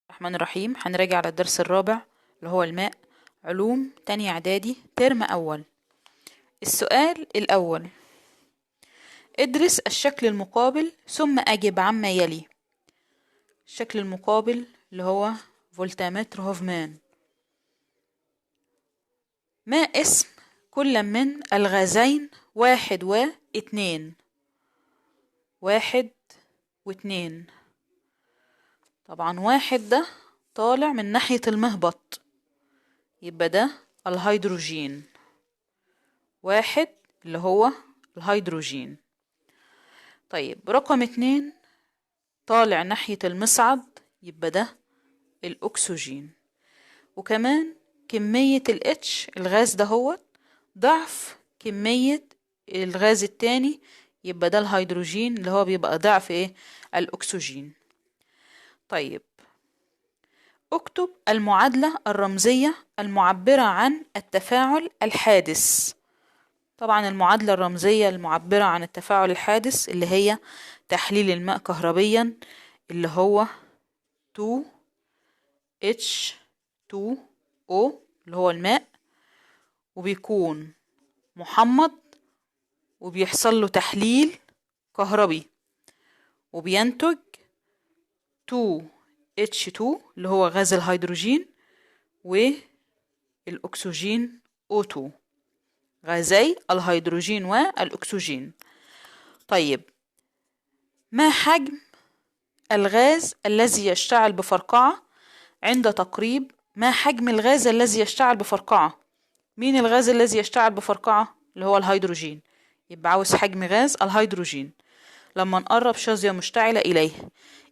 الرحمن الرحيم. هنراجع على الدرس الرابع اللي هو الماء، علوم تانية اعدادي ترم اول. السؤال الاول: ادرس الشكل المقابل ثم اجب عما يلي. الشكل المقابل اللي هو فولتامتر هوفمان. ما اسم كل من الغازين واحد واثنين؟ واحد واثنين. طبعا واحد ده طالع من ناحية المهبط، يبقى ده الهيدروجين. واحد اللي هو الهيدروجين. طيب رقم اتنين طالع ناحية المصعد، يبقى ده الأكسجين. وكمان كمية الاتش الغاز ده هو ضعف كمية الغاز التاني، يبقى ده الهيدروجين اللي هو بيبقى ضعف الأكسجين. طيب اكتب المعادلة الرمزية المعبرة عن التفاعل الحادث. طبعا المعادلة الرمزية المعبرة عن التفاعل الحادث اللي هي تحليل الماء كهربيا، اللي هو 2H2O اللي هو الماء، وبيكون محمض وبيحصل له تحليل كهربي وبينتج 2H2 اللي هو غاز الهيدروجين والأكسجين O2، غازي الهيدروجين والأكسجين. طيب ما حجم الغاز الذي يشتعل بفرقعة عند تقريب؟ ما حجم الغاز الذي يشتعل بفرقعة؟ مين الغاز الذي يشتعل بفرقعة؟ اللي هو الهيدروجين. يبقى عاوز حجم غاز الهيدروجين لما نقرب شظية مشتعلة إليه.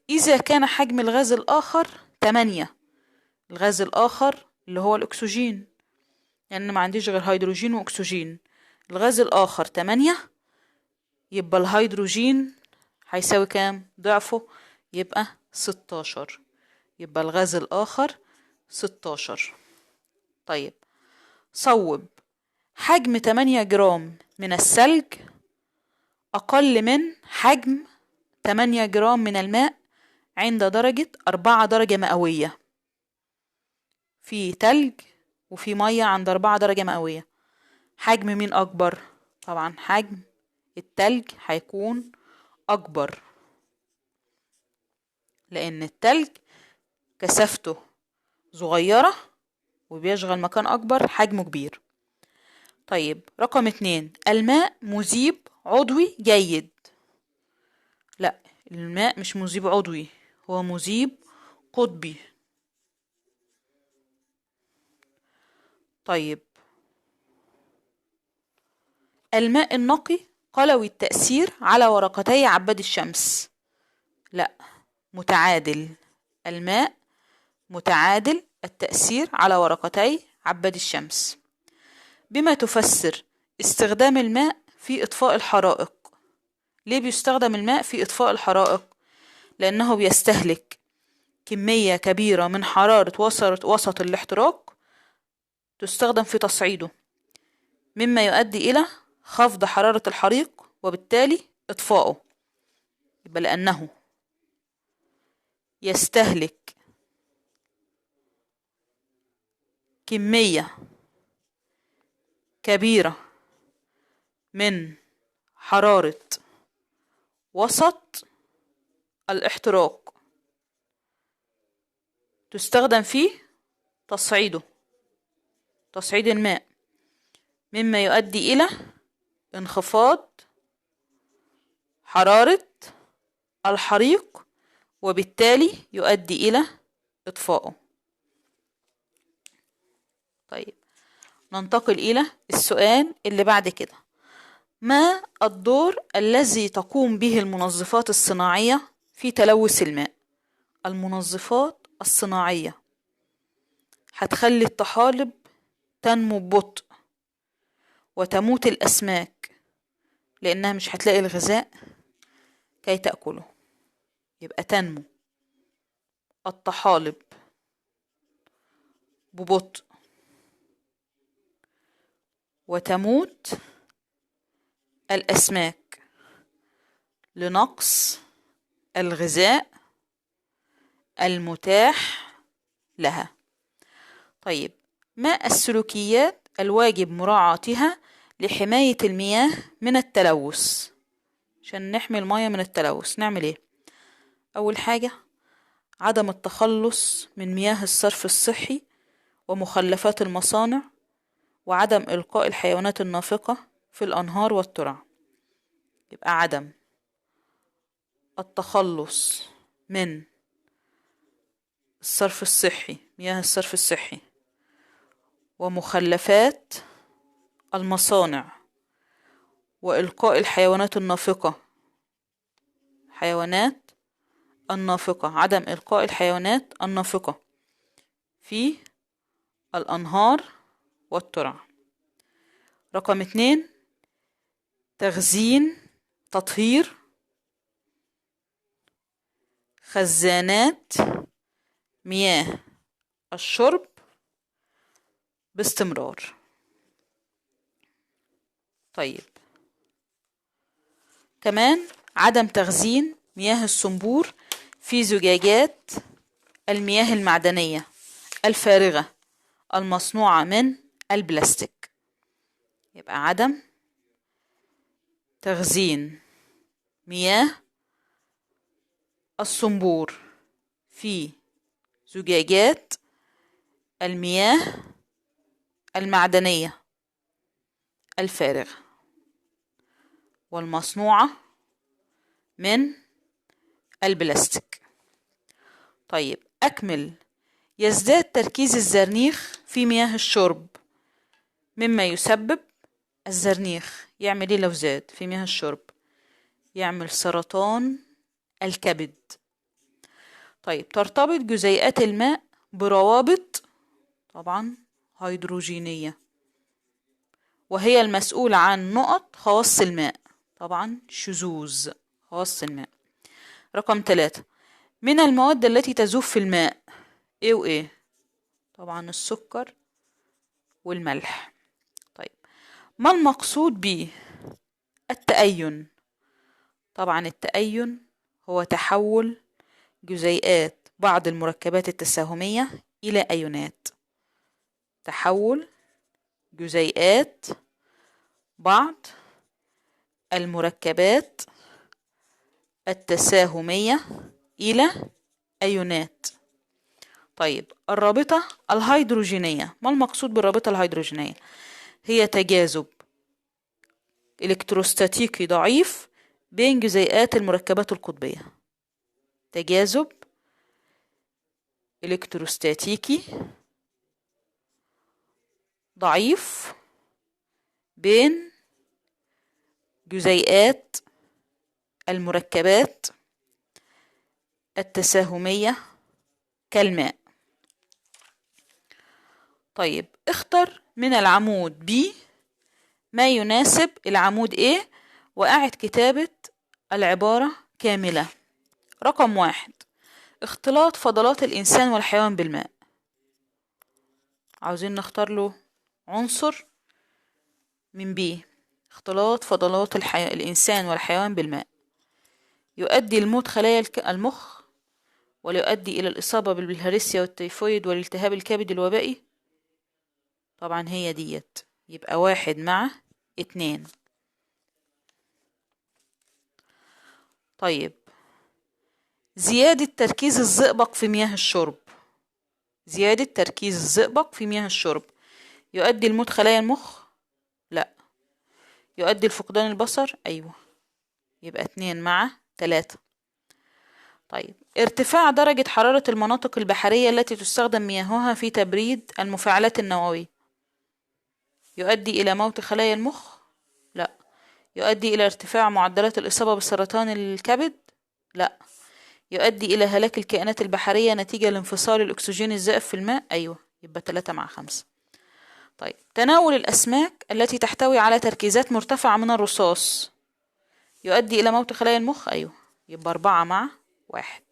إذا كان حجم الغاز الآخر 8، الغاز الآخر اللي هو الأكسجين، لأن ما عنديش غير هيدروجين وأكسجين، الغاز الآخر 8، يبقى الهيدروجين هيساوي كام؟ ضعفه، يبقى 16. يبقى الغاز الآخر 16. طيب صوب حجم 8 جرام من الثلج أقل من حجم 8 جرام من الماء عند درجة 4 درجة مئوية. في تلج وفي مية عند 4 درجة مئوية، حجم مين أكبر؟ طبعا حجم التلج هيكون أكبر، لأن التلج كثافته صغيرة وبيشغل مكان أكبر، حجمه كبير. طيب رقم 2: الماء مذيب عضوي جيد. لا، الماء مش مذيب عضوي، هو مذيب قطبي. طيب الماء النقي قلوي التأثير على ورقتي عباد الشمس. لا، متعادل. الماء متعادل التأثير على ورقتي عباد الشمس. بما تفسر استخدام الماء في إطفاء الحرائق. ليه بيستخدم الماء في إطفاء الحرائق؟ لأنه بيستهلك كمية كبيرة من حرارة وسط الاحتراق تستخدم في تصعيده، مما يؤدي إلى خفض حرارة الحريق وبالتالي إطفائه. يبقى لأنه يستهلك كمية كبيرة من حرارة وسط الاحتراق تستخدم في تصعيد الماء، مما يؤدي إلى انخفاض حرارة الحريق وبالتالي يؤدي إلى إطفائه. طيب ننتقل إلى السؤال اللي بعد كده: ما الدور الذي تقوم به المنظفات الصناعية في تلوث الماء؟ المنظفات الصناعية هتخلي الطحالب تنمو ببطء وتموت الأسماك لأنها مش هتلاقي الغذاء كي تأكله، يبقى تنمو الطحالب ببطء وتموت الأسماك لنقص الغذاء المتاح لها. طيب، ما السلوكيات الواجب مراعاتها لحماية المياه من التلوث؟ عشان نحمي المياه من التلوث نعمل ايه؟ أول حاجة عدم التخلص من مياه الصرف الصحي ومخلفات المصانع، وعدم إلقاء الحيوانات النافقة في الأنهار والترع. يبقى عدم التخلص من الصرف الصحي، مياه الصرف الصحي، ومخلفات المصانع، وإلقاء الحيوانات النافقة، عدم إلقاء الحيوانات النافقة في الأنهار والترع. رقم 2 تطهير خزانات مياه الشرب باستمرار. طيب، كمان عدم تخزين مياه الصنبور في زجاجات المياه المعدنية الفارغة المصنوعة من البلاستيك. يبقى عدم تخزين مياه الصنبور في زجاجات المياه المعدنية الفارغة والمصنوعة من البلاستيك. طيب، أكمل. يزداد تركيز الزرنيخ في مياه الشرب مما يسبب الزرنيخ يعمل ايه لو زاد في مياه الشرب؟ يعمل سرطان الكبد. طيب، ترتبط جزيئات الماء بروابط طبعا هيدروجينية، وهي المسؤولة عن نقط خواص الماء، طبعا شذوذ خواص الماء. رقم 3 من المواد التي تذوب في الماء ايه وايه؟ طبعا السكر والملح. طيب، ما المقصود به التأين؟ طبعا التأين هو تحول جزيئات بعض المركبات التساهمية إلى أيونات. تحول جزيئات بعض المركبات التساهمية إلى أيونات. طيب، الرابطة الهيدروجينية، ما المقصود بالرابطة الهيدروجينية؟ هي تجاذب إلكتروستاتيكي ضعيف بين جزيئات المركبات القطبية. تجاذب إلكتروستاتيكي ضعيف بين جزيئات المركبات التساهمية كالماء. طيب، اختر من العمود B ما يناسب العمود A وأعد كتابة العبارة كاملة. رقم 1 اختلاط فضلات الإنسان والحيوان بالماء. عاوزين نختار له عنصر من B. اختلاط فضلات الإنسان والحيوان بالماء يؤدي لموت خلايا المخ، ويؤدي إلى الإصابة بالبلهارسيا والتيفويد والالتهاب الكبد الوبائي. طبعا هي ديت، يبقى 1 مع 2. طيب، زيادة تركيز الزئبق في مياه الشرب. زيادة تركيز الزئبق في مياه الشرب يؤدي لموت خلايا المخ؟ لا. يؤدي لفقدان البصر؟ أيوة، يبقى 2 مع 3. طيب، ارتفاع درجة حرارة المناطق البحرية التي تستخدم مياهها في تبريد المفاعلات النووية يؤدي إلى موت خلايا المخ؟ لا. يؤدي إلى ارتفاع معدلات الإصابة بسرطان الكبد؟ لا. يؤدي إلى هلاك الكائنات البحرية نتيجة لانفصال الأكسجين الزائف في الماء؟ أيوة، يبقى 3 مع 5. طيب، تناول الأسماك التي تحتوي على تركيزات مرتفعة من الرصاص يؤدي إلى موت خلايا المخ؟ أيوة، يبقى 4 مع 1.